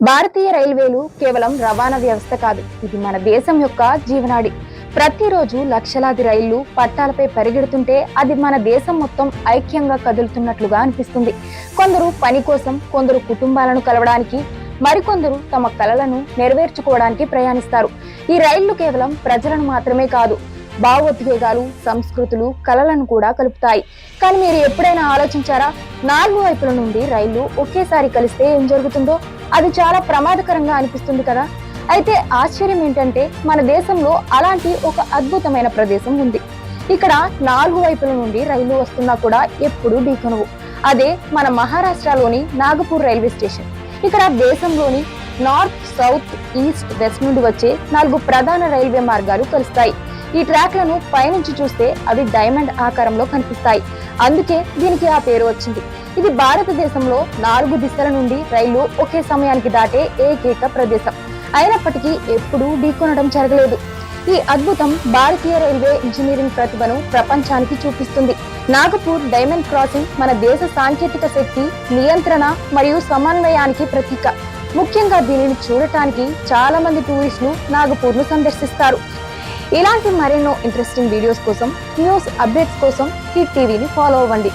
భారతీయ రైల్వేలు కేవలం రవాణా వ్యవస్థ కాదు, ఇది మన దేశం యొక్క జీవనాడి. ప్రతిరోజు లక్షలాది రైళ్లు పట్టాలపై పరిగెడుతుంటే అది మన దేశం మొత్తం ఐక్యంగా కదులుతున్నట్లుగా అనిపిస్తుంది. కొందరు పని కోసం, కొందరు కుటుంబాలను కలవడానికి, మరికొందరు తమ కలలను నెరవేర్చుకోవడానికి ప్రయాణిస్తారు. ఈ రైళ్లు కేవలం ప్రజలను మాత్రమే కాదు, భావోద్వేగాలు, సంస్కృతులు, కళలను కూడా కలుపుతాయి. కానీ మీరు ఎప్పుడైనా ఆలోచించారా, నాలుగు వైపుల నుండి రైళ్లు ఒకేసారి కలిస్తే ఏం జరుగుతుందో? అది చాలా ప్రమాదకరంగా అనిపిస్తుంది కదా. అయితే ఆశ్చర్యం ఏంటంటే మన దేశంలో అలాంటి ఒక అద్భుతమైన ప్రదేశం ఉంది. ఇక్కడ నాలుగు వైపుల నుండి రైళ్లు వస్తున్నా కూడా ఎప్పుడూ ఢీకొనవు. అదే మన మహారాష్ట్రలోని నాగపూర్ రైల్వే స్టేషన్. ఇక్కడ దేశంలోని నార్త్, సౌత్, ఈస్ట్, వెస్ట్ నుండి వచ్చే 4 ప్రధాన రైల్వే మార్గాలు కలుస్తాయి. ఈ ట్రాక్లను పైనుంచి చూస్తే అవి డైమండ్ ఆకారంలో కనిపిస్తాయి. అందుకే దీనికి ఆ పేరు వచ్చింది. ఇది భారతదేశంలో 4 దిశల నుండి రైళ్లు ఒకే సమయానికి దాటే ఏకైక ప్రదేశం. అయినప్పటికీ ఎప్పుడూ ఢీకొనడం జరగలేదు. ఈ అద్భుతం భారతీయ రైల్వే ఇంజనీరింగ్ ప్రతిభను ప్రపంచానికి చూపిస్తుంది. నాగపూర్ డైమండ్ క్రాసింగ్ మన దేశ సాంకేతిక శక్తి, నియంత్రణ మరియు సమన్వయానికి ప్రతీక. ముఖ్యంగా దీనిని చూడటానికి చాలా మంది టూరిస్టులు నాగపూర్ ను సందర్శిస్తారు. ఇలాంటి మరెన్నో ఇంట్రెస్టింగ్ వీడియోస్ కోసం, న్యూస్ అప్డేట్స్ కోసం హిట్ టీవీని ఫాలో అవ్వండి.